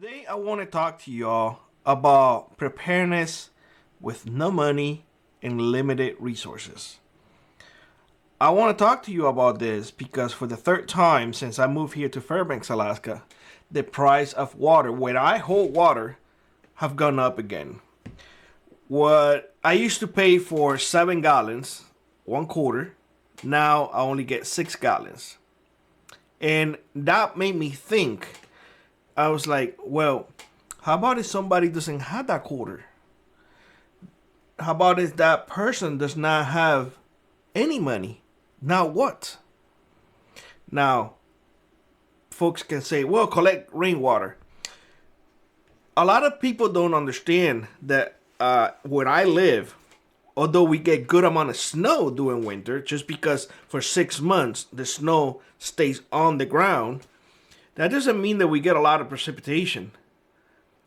Today I want to talk to y'all about preparedness with no money and limited resources. I want to talk to you about this because for the third time since I moved here to Fairbanks, Alaska, the price of water, where I hold water, have gone up again. What I used to pay for 7 gallons, 1/4, now I only get 6 gallons. And that made me think. I was like, well, how about if somebody doesn't have that quarter? How about if that person does not have any money? Now what? Now, folks can say, well, collect rainwater. A lot of people don't understand that where I live, although we get good amount of snow during winter, just because for 6 months the snow stays on the ground, that doesn't mean that we get a lot of precipitation.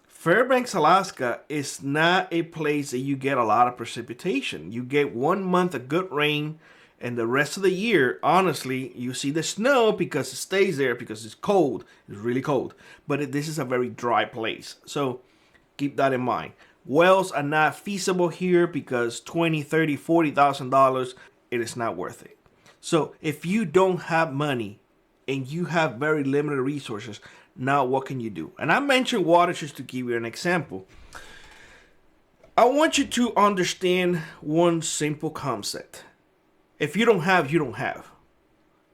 Fairbanks, Alaska is not a place that you get a lot of precipitation. You get 1 month of good rain, and the rest of the year, honestly, you see the snow because it stays there because it's cold. It's really cold. But this is a very dry place. So keep that in mind. Wells are not feasible here because $20,000, $30,000, $40,000, it is not worth it. So if you don't have money, and you have very limited resources, now what can you do? And I mentioned water just to give you an example. I want you to understand one simple concept. If you don't have, you don't have.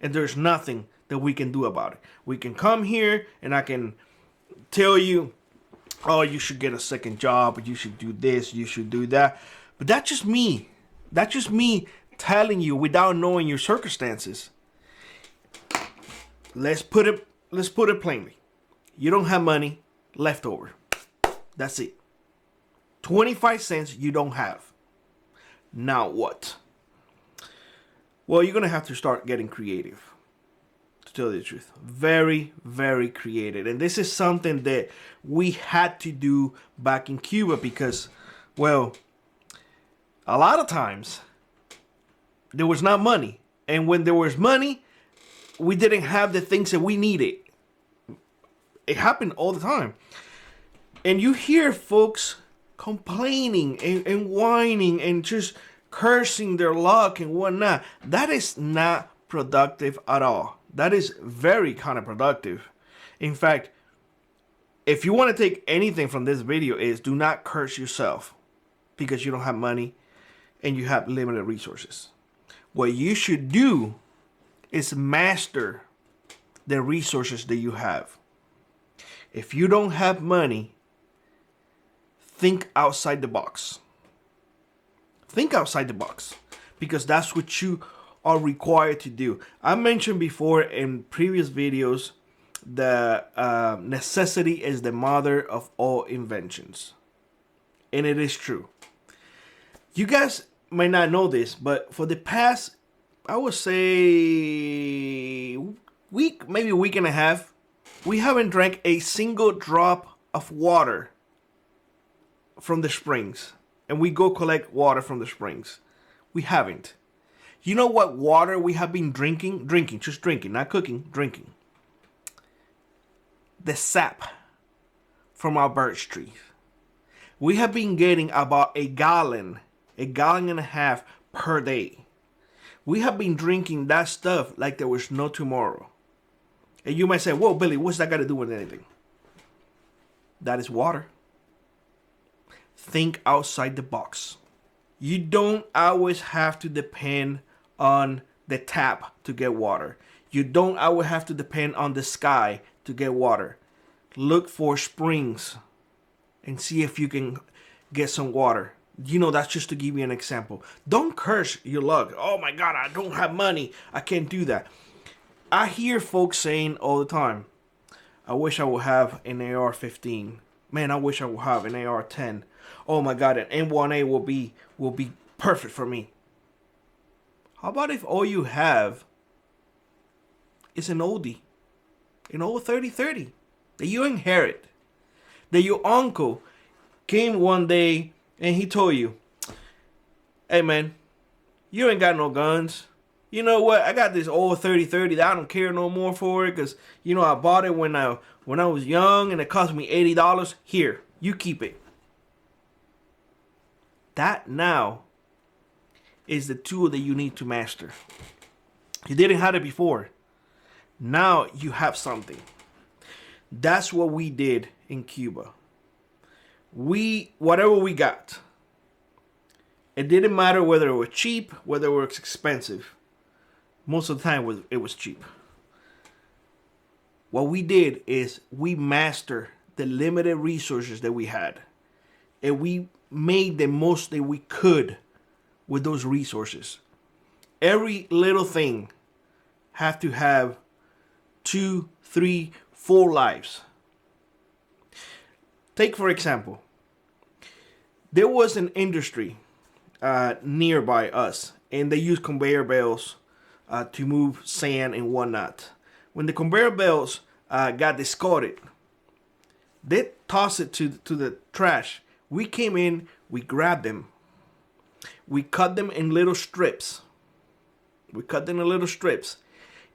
And there's nothing that we can do about it. We can come here and I can tell you, oh, you should get a second job, you should do this, you should do that. But that's just me. That's just me telling you without knowing your circumstances. Let's put it plainly. You don't have money left over. That's it. 25 cents you don't have. Now what? Well, you're going to have to start getting creative. To tell you the truth. Very, very creative. And this is something that we had to do back in Cuba because, well, a lot of times there was not money. And when there was money, we didn't have the things that we needed. It happened all the time. And you hear folks complaining and whining and just cursing their luck and whatnot. That is not productive at all. That is very counterproductive. In fact, if you want to take anything from this video is do not curse yourself because you don't have money and you have limited resources. What you should do is master the resources that you have. If you don't have money, think outside the box. Think outside the box because that's what you are required to do. I mentioned before in previous videos that necessity is the mother of all inventions. And it is true. You guys might not know this, but for the past, I would say week, maybe a week and a half, we haven't drank a single drop of water from the springs. And we go collect water from the springs. We haven't. You know what water we have been drinking? Just drinking, not cooking, drinking. The sap from our birch trees. We have been getting about a gallon and a half per day. We have been drinking that stuff like there was no tomorrow. And you might say, whoa, Billy, what's that got to do with anything? That is water. Think outside the box. You don't always have to depend on the tap to get water. You don't always have to depend on the sky to get water. Look for springs and see if you can get some water. You know, that's just to give you an example. Don't curse your luck. Oh my God, I don't have money. I can't do that. I hear folks saying all the time, I wish I would have an AR-15. Man, I wish I would have an AR-10. Oh my God, an M1A will be perfect for me. How about if all you have is an oldie, an old 30-30 that you inherit, that your uncle came one day and he told you, hey man, you ain't got no guns. You know what? I got this old 30-30 that I don't care no more for it because, you know, I bought it when when I was young and it cost me $80. Here, you keep it. That now is the tool that you need to master. You didn't have it before. Now you have something. That's what we did in Cuba. Whatever we got, it didn't matter whether it was cheap, whether it was expensive. Most of the time it was cheap. What we did is we mastered the limited resources that we had. And we made the most that we could with those resources. Every little thing have to have 2, 3, 4 lives. Take for example, there was an industry nearby us, and they use conveyor belts to move sand and whatnot. When the conveyor belts got discarded, they tossed it to the trash. We came in, we grabbed them, we cut them in little strips.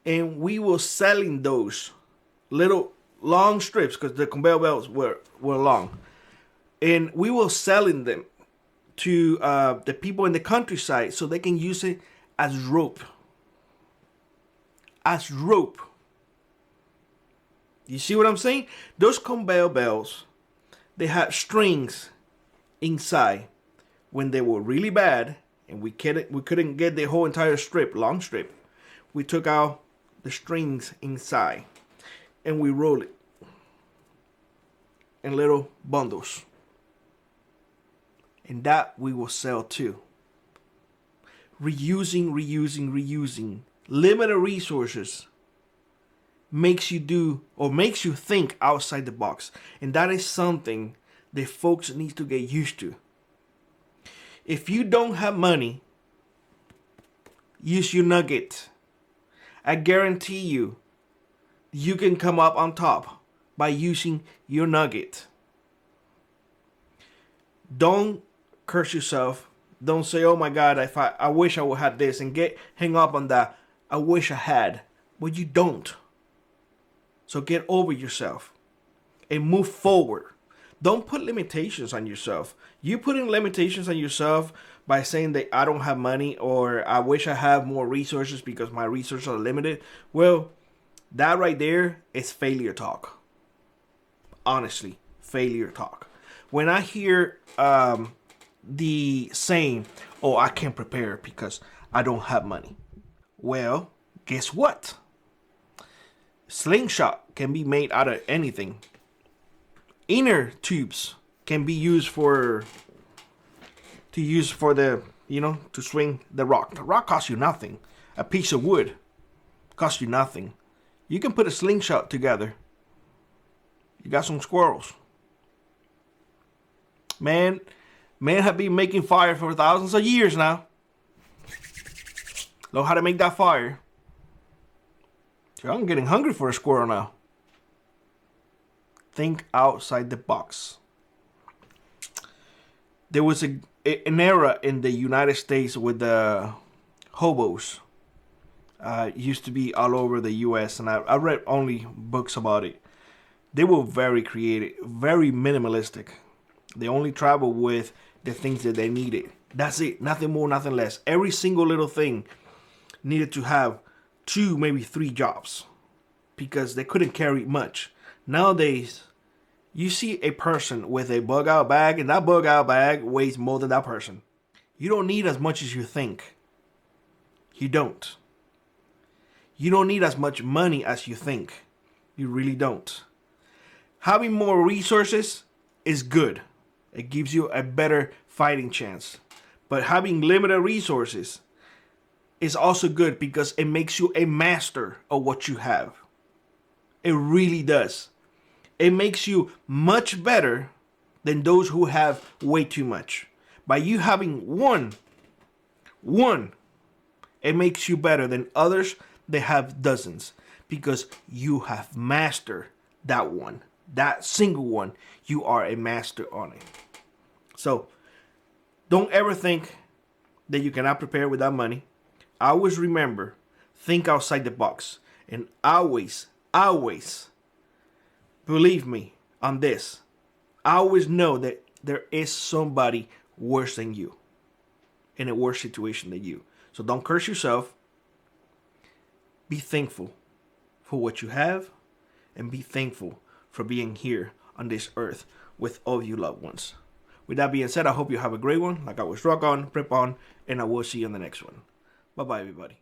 And we were selling those little long strips because the conveyor belts were long. And we were selling them to the people in the countryside so they can use it as rope. As rope. You see what I'm saying? Those conveyor belts, they had strings inside. When they were really bad and we couldn't get the whole entire long strip, we took out the strings inside and we roll it in little bundles. And that we will sell too. Reusing. Limited resources makes you think outside the box. And that is something that folks need to get used to. If you don't have money, use your nugget. I guarantee you can come up on top by using your nugget. Don't curse yourself. Don't say, oh my God, I wish I would have this, and hang up on that. I wish I had. But you don't. So get over yourself and move forward. Don't put limitations on yourself. You putting limitations on yourself by saying that I don't have money or I wish I have more resources because my resources are limited. Well, that right there is failure talk. Honestly, failure talk. When I hear the saying, oh, I can't prepare because I don't have money. Well, guess what? Slingshot can be made out of anything. Inner tubes can be used to swing the rock. The rock costs you nothing. A piece of wood costs you nothing. You can put a slingshot together. You got some squirrels. Man have been making fire for thousands of years now. Know how to make that fire. So I'm getting hungry for a squirrel now. Think outside the box. There was an era in the United States with the hobos. Used to be all over the U.S. and I read only books about it. They were very creative, very minimalistic. They only traveled with the things that they needed. That's it. Nothing more, nothing less. Every single little thing needed to have 2, maybe 3 jobs because they couldn't carry much. Nowadays, you see a person with a bug out bag, and that bug out bag weighs more than that person. You don't need as much as you think. You don't. You don't need as much money as you think. You really don't. Having more resources is good. It gives you a better fighting chance. But having limited resources is also good because it makes you a master of what you have. It really does. It makes you much better than those who have way too much. By you having one, it makes you better than others that have dozens because you have mastered that one. That single one, you are a master on it. So, don't ever think that you cannot prepare without money. Always remember, think outside the box. And always believe me on this. I always know that there is somebody worse than you, in a worse situation than you. So don't curse yourself. Be thankful for what you have, and be thankful for being here on this earth with all of your loved ones. With that being said, I hope you have a great one. Like I was, rock on, prep on, and I will see you on the next one. Bye-bye, everybody.